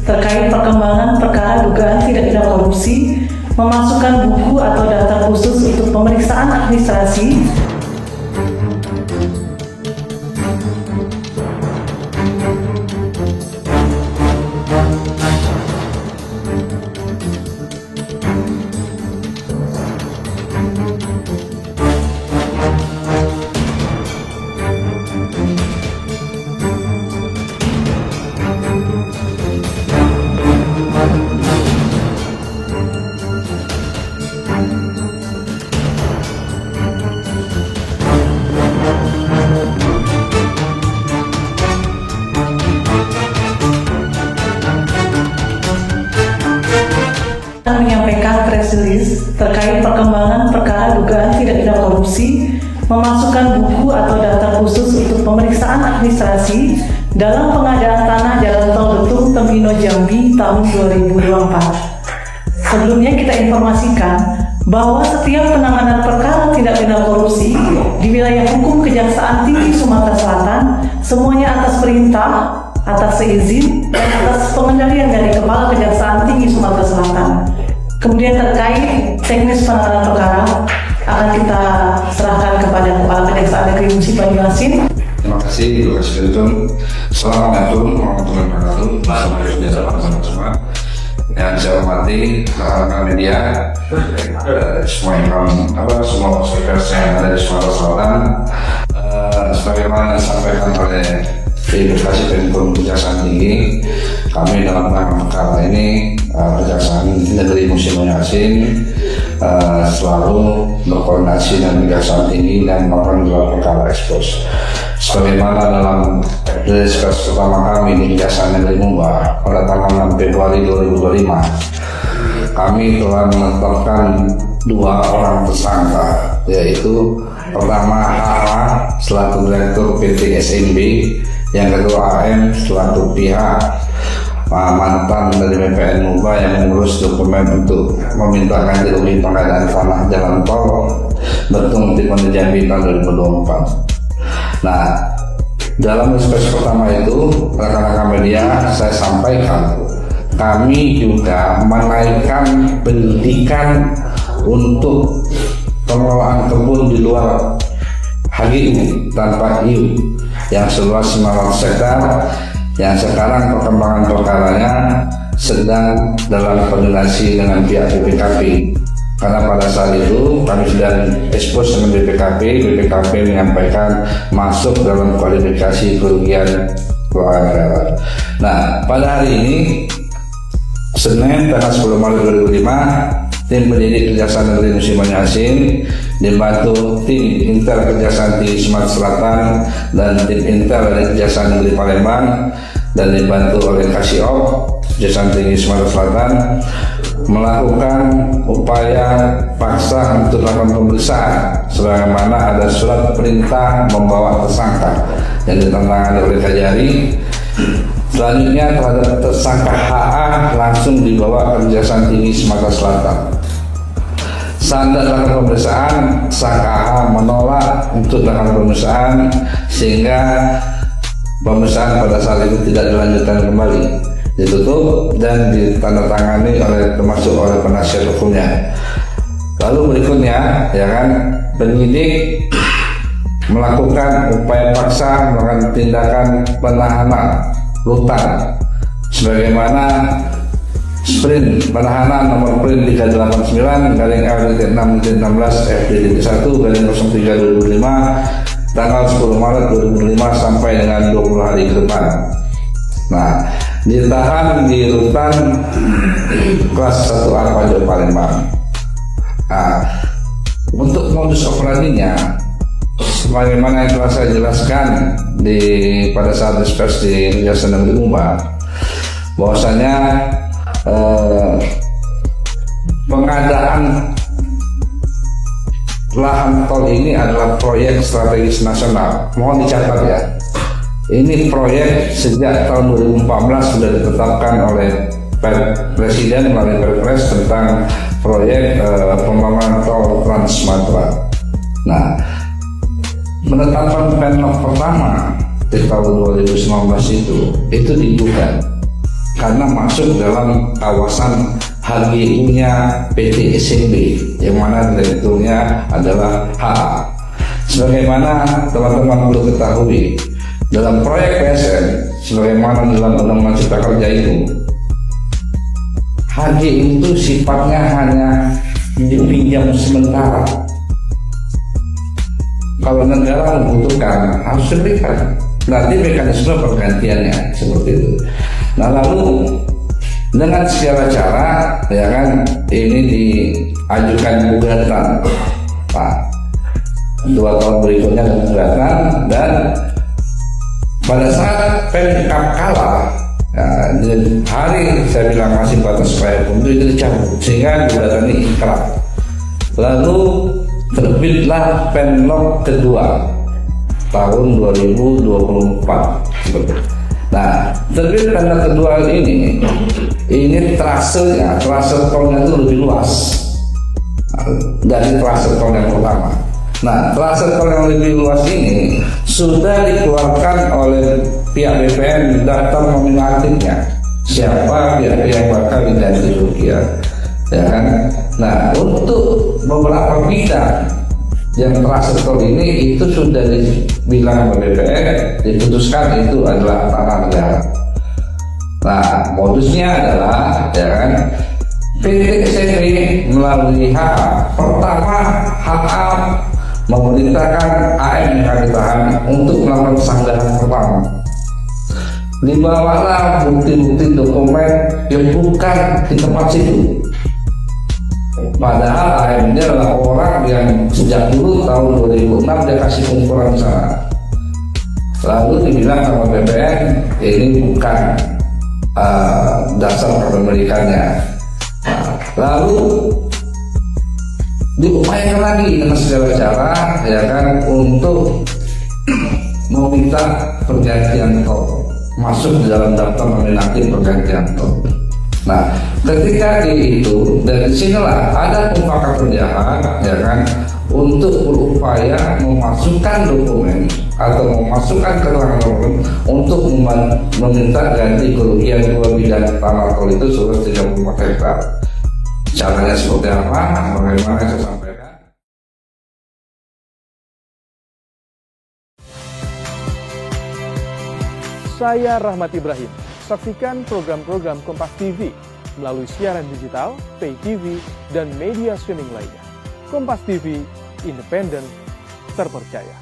terkait perkembangan perkara dugaan tindak pidana korupsi, memasukkan buku atau daftar khusus untuk pemeriksaan administrasi. Menyampaikan press release terkait perkembangan perkara dugaan tindak pidana korupsi, memasukkan buku atau daftar khusus untuk pemeriksaan administrasi dalam pengadaan tanah jalan tol Betung Tembino Jambi tahun 2024. Sebelumnya kita informasikan bahwa setiap penanganan perkara tindak pidana korupsi di wilayah hukum Kejaksaan Tinggi Sumatera Selatan semuanya atas perintah, atas seizin, dan atas pengendalian dari Kepala Kejaksaan Tinggi Sumatera Selatan. Kemudian terkait teknis penanganan perkara akan kita serahkan kepada Kepala Kejaksaan Negeri Musi Banyuasin. Terima kasih, Assalamualaikum warahmatullahi wabarakatuh. Bersama semua yang saya hormati rekan media, semua pers yang ada di Sumatera Selatan. Sebagaimana disampaikan oleh Kasih Penkum Kejaksaan Tinggi, kami dalam penanganan perkara ini Kejaksaan Negeri Musi Banyuasin selalu berkoordinasi dengan Kejaksaan Tinggi dan melakukan gelar perkara ekspos. Sebagaimana dalam rilis kasus pertama kami di Kejaksaan Negeri Mumba pada tanggal 6 Februari 2025, kami telah menetapkan 2 orang tersangka, yaitu pertama HA selaku Direktur PT SMB, yang kedua AM selaku pihak mantan dari BPN Mumba yang mengurus dokumen untuk meminta ganti rugi pengadaan tanah jalan tol Betung Tembino Jambi tahun 2024. Nah, dalam diskusi pertama itu rekan-rekan media saya sampaikan kami juga menaikkan penyidikan untuk pengelolaan kebun di luar HGU tanpa IU yang seluas 900 hektar, yang sekarang perkembangan perkaranya sedang dalam koordinasi dengan pihak BPKP. Karena pada saat itu kami sudah ekspos dengan BPKP menyampaikan masuk dalam kualifikasi kerugian keuangan negara. Nah, pada hari ini Senin tanggal 10 Maret 2005, tim penyidik Kejaksaan Negeri Musi Banyuasin dibantu tim intel Kejaksaan Tinggi Sumatera Selatan dan tim intel dari Kejaksaan Negeri Palembang dan dibantu oleh Kasiop Kejaksaan Tinggi Sumatera Selatan melakukan upaya paksa untuk melakukan pemeriksaan sebagaimana ada surat perintah membawa tersangka yang ditandatangani oleh Kajari. Selanjutnya terhadap tersangka HA langsung dibawa ke Kejaksaan Tinggi Sumatera Selatan. Saat dalam pemeriksaan, tersangka HA menolak untuk dalam pemeriksaan sehingga pemeriksaan pada saat itu tidak dilanjutkan kembali, ditutup dan ditandatangani termasuk oleh penasihat hukumnya. Lalu berikutnya, ya kan, penyidik melakukan upaya paksa melakukan tindakan penahanan rutan sebagaimana sprint penahanan nomor print 389/L-6-16 FD-1/03/2005 tanggal 10 Maret 2005 sampai dengan 20 hari ke depan. Nah, ditahan di rutan kelas 1A Pajak Palembang. Nah, untuk modus operandinya sebagaimana yang telah saya jelaskan pada saat diskusi di Kejaksaan Negeri Mumba, bahwasanya pengadaan lahan tol ini adalah proyek strategis nasional. Mohon dicatat ya, ini proyek sejak tahun 2014 sudah ditetapkan oleh Presiden melalui Perpres tentang proyek pembangunan tol Trans Sumatera. Nah, penetapan penlok pertama di tahun 2019 itu digugat karena masuk dalam kawasan HGU-nya PT SMB yang mana direkturnya adalah HA. Sebagaimana teman-teman perlu ketahui, dalam proyek PSN sebagaimana dalam Undang-Undang Cipta Kerja itu, HGU itu sifatnya hanya dipinjam sementara. Kalau negara membutuhkan harus diberikan. Nanti mekanisme pergantiannya seperti itu. Nah, lalu dengan segala cara ya kan ini diajukan gugatan, Pak. 2 tahun berikutnya ada gugatan, dan pada saat Pemkab kalah, ya, di hari saya bilang masih batas upaya hukum itu dicabut sehingga gugatan ini inkrah. Lalu terbitlah Penlok kedua tahun 2024. Nah, terbit Penlok kedua ini trase tolnya itu lebih luas dari trase tol yang pertama. Nah, trase tol yang lebih luas ini sudah dikeluarkan oleh pihak BPN daftar nominatifnya. Siapa pihak yang bakal diganti Rukia, ya kan? Nah, untuk beberapa bidang yang trase tol ini itu sudah dibilang oleh BPN, diputuskan itu adalah tanah negara. Nah, modusnya adalah ya kan PT SMB melalui HA. Pertama, HA memerintahkan AM yang ditahan untuk melakukan sanggahan pertama. Dibawalah bukti-bukti dokumen yang bukan di tempat situ. Padahal AM ini adalah orang yang sejak dulu tahun 2006 dia kasih kumpulan sana. Lalu dibilang sama BPN ini bukan dasar kepemilikannya. Lalu diupayakan lagi dengan segala cara ya kan untuk meminta pergantian tol masuk di dalam daftar nominatif pergantian tol. Nah, ketika itu dari sinilah ada pembakat penjahat ya kan untuk berupaya memasukkan dokumen atau memasukkan keterangan dokumen untuk meminta ganti kerugian 2 bidang tanah tol itu seluas 34 hektar. Caranya seperti apa? Bagaimana saya sampaikan? Saya Rahmat Ibrahim. Saksikan program-program Kompas TV melalui siaran digital, pay TV, dan media streaming lainnya. Kompas TV, independen, terpercaya.